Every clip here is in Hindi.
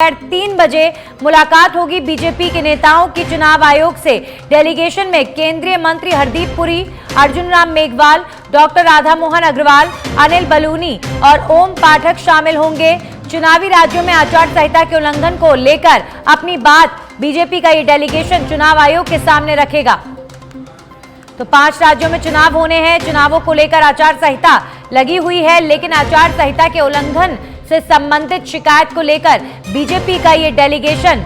3 बजे मुलाकात होगी बीजेपी के नेताओं की चुनाव आयोग से। डेलीगेशन में केंद्रीय मंत्री हरदीप पुरी, अर्जुन राम मेघवाल, डॉक्टर राधा मोहन अग्रवाल, अनिल बलूनी और ओम पाठक शामिल होंगे। चुनावी राज्यों में आचार संहिता के उल्लंघन को लेकर अपनी बात बीजेपी का ये डेलीगेशन चुनाव आयोग के सामने रखेगा। तो 5 राज्यों में चुनाव होने हैं। चुनावों को लेकर आचार संहिता लगी हुई है, लेकिन आचार संहिता के उल्लंघन से संबंधित शिकायत को लेकर बीजेपी का ये डेलीगेशन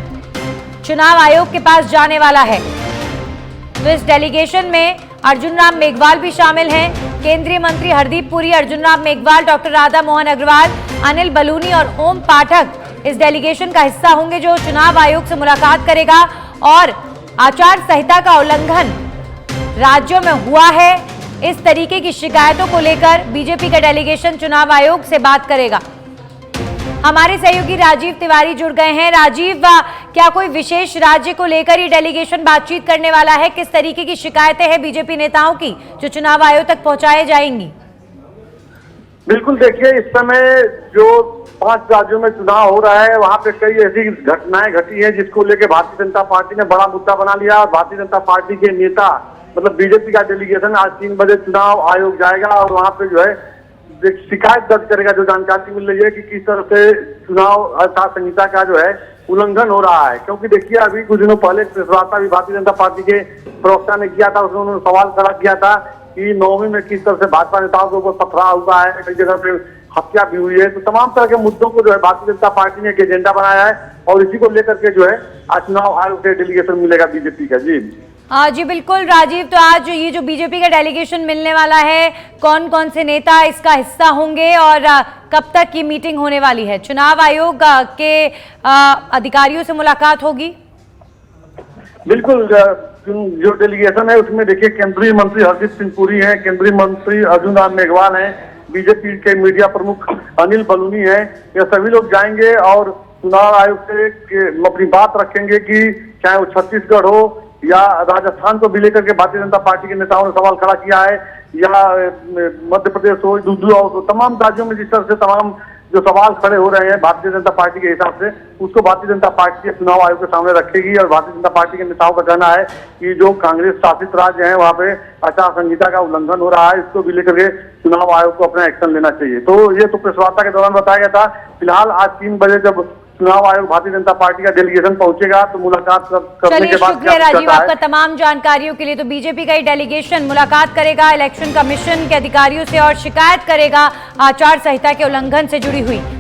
चुनाव आयोग के पास जाने वाला है। तो इस डेलीगेशन में अर्जुन राम मेघवाल भी शामिल हैं। केंद्रीय मंत्री हरदीप पुरी, अर्जुन राम मेघवाल, डॉक्टर राधा मोहन अग्रवाल, अनिल बलूनी और ओम पाठक इस डेलीगेशन का हिस्सा होंगे, जो चुनाव आयोग से मुलाकात करेगा और आचार संहिता का उल्लंघन राज्यों में हुआ है, इस तरीके की शिकायतों को लेकर बीजेपी का डेलीगेशन चुनाव आयोग से बात करेगा। हमारे सहयोगी राजीव तिवारी जुड़ गए हैं। राजीव, क्या कोई विशेष राज्य को लेकर ये डेलीगेशन बातचीत करने वाला है? किस तरीके की शिकायतें हैं बीजेपी नेताओं की जो चुनाव आयोग तक पहुंचाई जाएंगी? बिल्कुल, देखिए, इस समय जो 5 राज्यों में चुनाव हो रहा है, वहां पे कई ऐसी घटनाएं घटी है जिसको लेकर भारतीय जनता पार्टी ने बड़ा मुद्दा बना लिया। और भारतीय जनता पार्टी के नेता, मतलब बीजेपी का डेलीगेशन आज 3 बजे चुनाव आयोग जाएगा और वहां पे जो है शिकायत दर्ज करेगा। जो जानकारी मिल रही है कि किस तरह से चुनाव आचार संहिता का जो है उल्लंघन हो रहा है। क्योंकि देखिए, अभी कुछ दिनों पहले प्रेस वार्ता भी भारतीय जनता पार्टी के प्रवक्ता ने किया था। उसमें उन्होंने सवाल खड़ा किया था कि नवमी में किस तरह से भाजपा नेताओं के ऊपर पथराव हुआ है, कई जगह पे हत्या भी हुई है। तो तमाम तरह के मुद्दों को जो है भारतीय जनता पार्टी ने एक एजेंडा बनाया है और इसी को लेकर के जो है आज चुनाव आयोग से डेलीगेशन मिलेगा बीजेपी का। जी बिल्कुल राजीव, तो आज ये जो बीजेपी का डेलीगेशन मिलने वाला है, कौन कौन से नेता इसका हिस्सा होंगे और कब तक की मीटिंग होने वाली है? चुनाव आयोग के अधिकारियों से मुलाकात होगी? बिल्कुल, जो डेलीगेशन है उसमें देखिए केंद्रीय मंत्री हरदीप सिंह पुरी हैं, केंद्रीय मंत्री अर्जुन राम मेघवाल हैं, बीजेपी के मीडिया प्रमुख अनिल बलूनी हैं। ये सभी लोग जाएंगे और चुनाव आयोग से अपनी बात रखेंगे कि चाहे वो छत्तीसगढ़ हो या राजस्थान को भी लेकर के भारतीय जनता पार्टी के नेताओं ने सवाल खड़ा किया है, या मध्य प्रदेश हो, और तमाम राज्यों में जिस तरह से तमाम जो सवाल खड़े हो रहे हैं भारतीय जनता पार्टी के हिसाब से, उसको भारतीय जनता पार्टी चुनाव आयोग के सामने रखेगी। और भारतीय जनता पार्टी के नेताओं का कहना है कि जो कांग्रेस शासित राज्य है वहां पे आचार संहिता का उल्लंघन हो रहा है, इसको भी लेकर के चुनाव आयोग को अपना एक्शन लेना चाहिए। तो ये तो प्रेस वार्ता के दौरान बताया गया था। फिलहाल आज 3 बजे जब चुनाव आयोग भारतीय जनता पार्टी का डेलीगेशन पहुंचेगा तो मुलाकात करने के बाद शुक्रिया राजीव आपका तमाम जानकारियों के लिए। तो बीजेपी का ये डेलीगेशन मुलाकात करेगा इलेक्शन कमीशन के अधिकारियों से और शिकायत करेगा आचार संहिता के उल्लंघन से जुड़ी हुई।